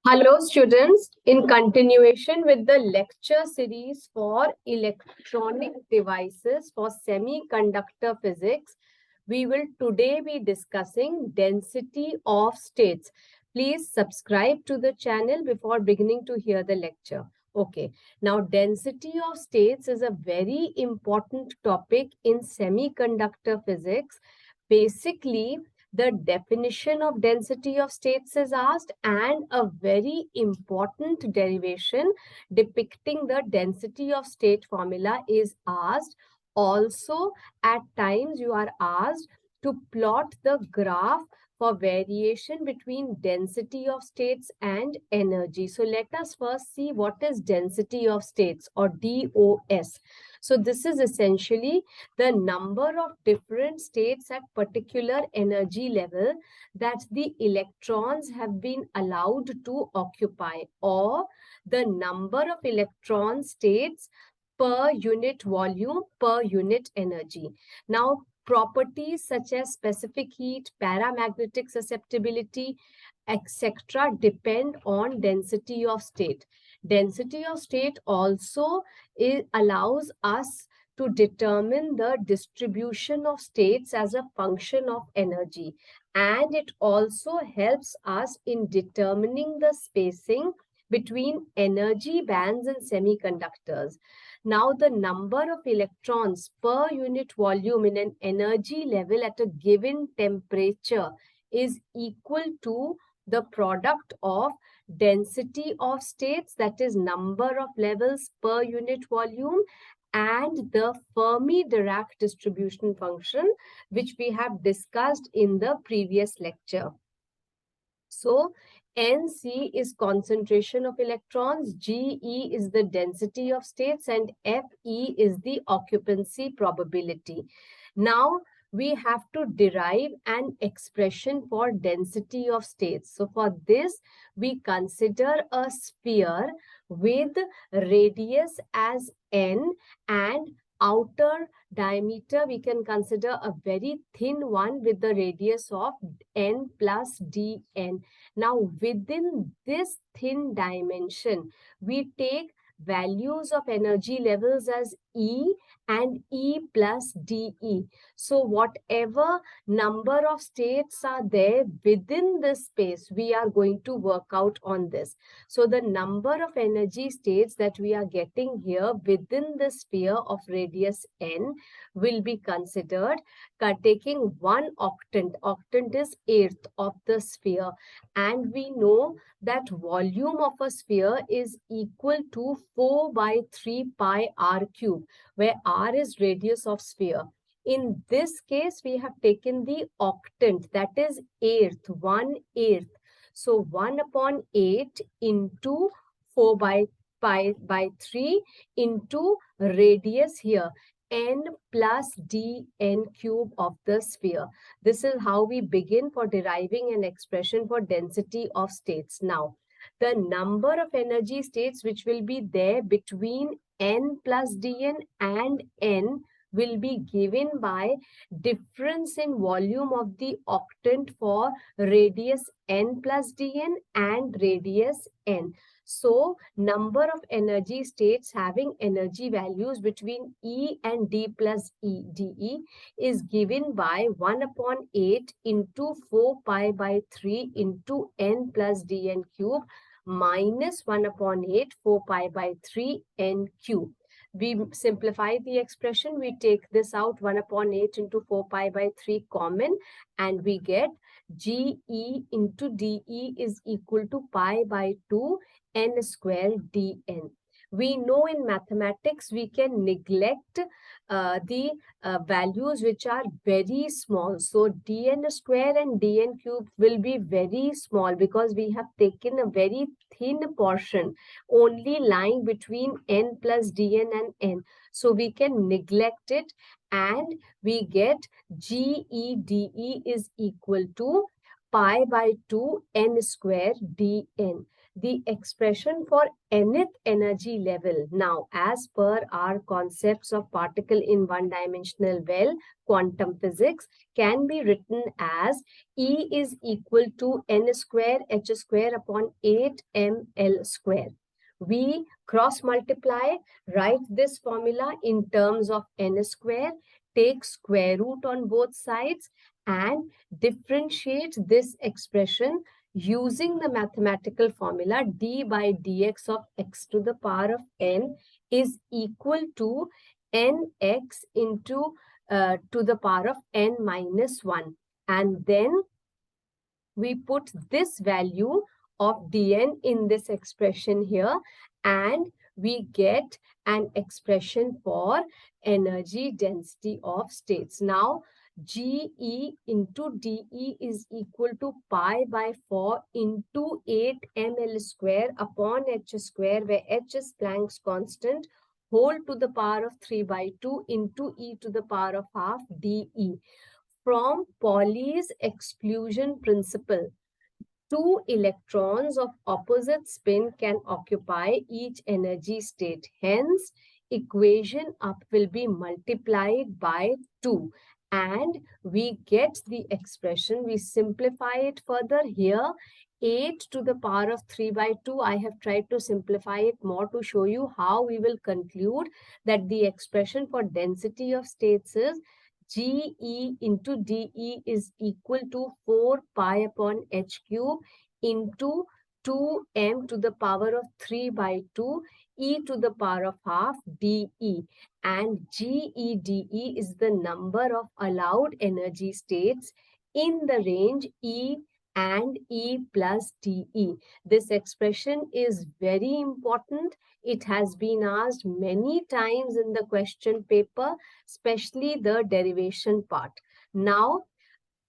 Hello students, in continuation with the lecture series for electronic devices for semiconductor physics, we will today be discussing density of states. Please subscribe to the channel before beginning to hear the lecture. Okay, now density of states is a very important topic in semiconductor physics. Basically, the definition of density of states is asked, and a very important derivation depicting the density of state formula is asked. Also, at times you are asked to plot the graph for variation between density of states and energy. So let us first see what is density of states, or DOS. So this is essentially the number of different states at particular energy level that the electrons have been allowed to occupy, or the number of electron states per unit volume per unit energy. Now, properties such as specific heat, paramagnetic susceptibility, etc. depend on density of state. Density of state also allows us to determine the distribution of states as a function of energy, and it also helps us in determining the spacing between energy bands in semiconductors. Now, the number of electrons per unit volume in an energy level at a given temperature is equal to the product of density of states, that is number of levels per unit volume, and the Fermi-Dirac distribution function, which we have discussed in the previous lecture. So, Nc is concentration of electrons, Ge is the density of states, and Fe is the occupancy probability. Now, we have to derive an expression for density of states. So, for this, we consider a sphere with radius as n and outer diameter we can consider a very thin one with the radius of n plus dn. Now, within this thin dimension, we take values of energy levels as E and E plus dE. So whatever number of states are there within this space, we are going to work out on this. So the number of energy states that we are getting here within the sphere of radius n will be considered taking one octant. Octant is eighth of the sphere, and we know that volume of a sphere is equal to 4 by 3 pi r cube, where r is radius of sphere. In this case, we have taken the octant, that is eighth, 1/8. So 1 upon 8 into 4 by pi by 3 into radius here, n plus dn cube of the sphere. This is how we begin for deriving an expression for density of states. Now, the number of energy states which will be there between n plus dn and n will be given by difference in volume of the octant for radius n plus dn and radius n. So, number of energy states having energy values between E and D plus E, dE is given by 1 upon 8 into 4 pi by 3 into n plus dn cube minus 1 upon 8, 4 pi by 3 n cube. We simplify the expression, we take this out 1 upon 8 into 4 pi by 3 common, and we get GE into DE is equal to pi by 2 n square dn. We know in mathematics we can neglect the values which are very small. So dn square and dn cube will be very small because we have taken a very thin portion only lying between n plus dn and n. So we can neglect it, and we get GEDE is equal to pi by 2 n square dn. the expression for nth energy level. Now, as per our concepts of particle in one-dimensional well, quantum physics, can be written as E is equal to n square h square upon 8 ml square. We cross multiply, write this formula in terms of n square, take square root on both sides and differentiate this expression using the mathematical formula d by dx of x to the power of n is equal to nx into to the power of n minus 1. And then we put this value of dn in this expression here, and we get an expression for energy density of states. Now, GE into DE is equal to pi by 4 into 8 ml square upon h square, where h is Planck's constant, whole to the power of 3 by 2 into e to the power of half dE. From Pauli's exclusion principle, two electrons of opposite spin can occupy each energy state. Hence, equation up will be multiplied by 2 and we get the expression. We simplify it further here. 8 to the power of 3 by 2. I have tried to simplify it more to show you how we will conclude that the expression for density of states is GE into DE is equal to 4 pi upon h cube into 2m to the power of 3 by 2 e to the power of half dE. And GEDE is the number of allowed energy states in the range E and E plus DE. This expression is very important. It has been asked many times in the question paper, especially the derivation part. Now,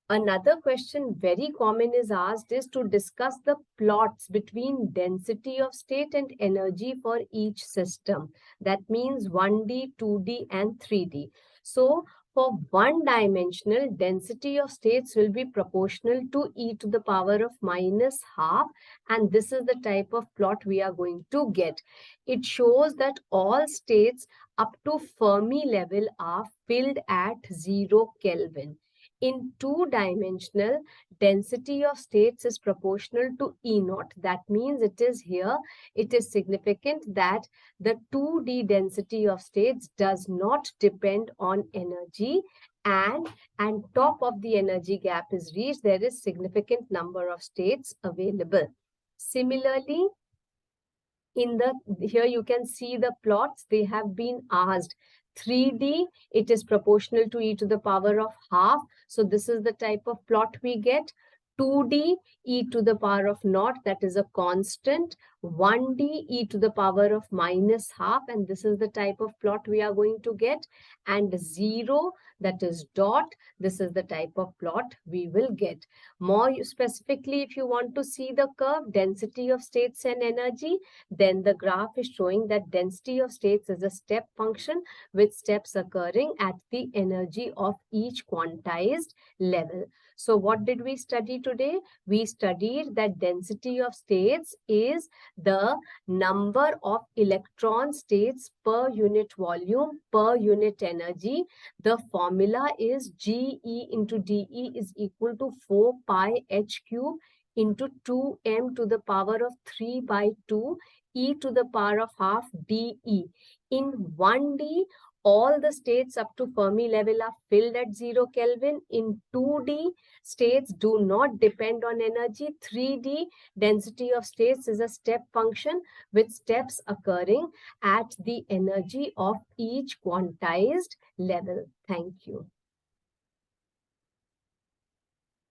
another question very common is asked is to discuss the plots between density of state and energy for each system. That means 1D, 2D and 3D. So, for one-dimensional, density of states will be proportional to e to the power of minus half, and this is the type of plot we are going to get. It shows that all states up to Fermi level are filled at 0 Kelvin. In two-dimensional, density of states is proportional to E naught. That means it is here, it is significant that the 2D density of states does not depend on energy, and top of the energy gap is reached, there is significant number of states available. Similarly, here you can see the plots. They have been asked 3D, it is proportional to e to the power of half. So this is the type of plot we get. 2D, e to the power of naught, that is a constant. 1D, e to the power of minus half, and this is the type of plot we are going to get. And 0, that is dot, this is the type of plot we will get. More specifically, if you want to see the curve, density of states and energy, then the graph is showing that density of states is a step function with steps occurring at the energy of each quantized level. So what did we study today? We studied that density of states is the number of electron states per unit volume per unit energy. The formula is GE into DE is equal to 4 pi h cube into 2m to the power of 3 by 2 e to the power of half dE. In 1D, all the states up to Fermi level are filled at 0 Kelvin. In 2D, states do not depend on energy. 3D, density of states is a step function with steps occurring at the energy of each quantized level. Thank you.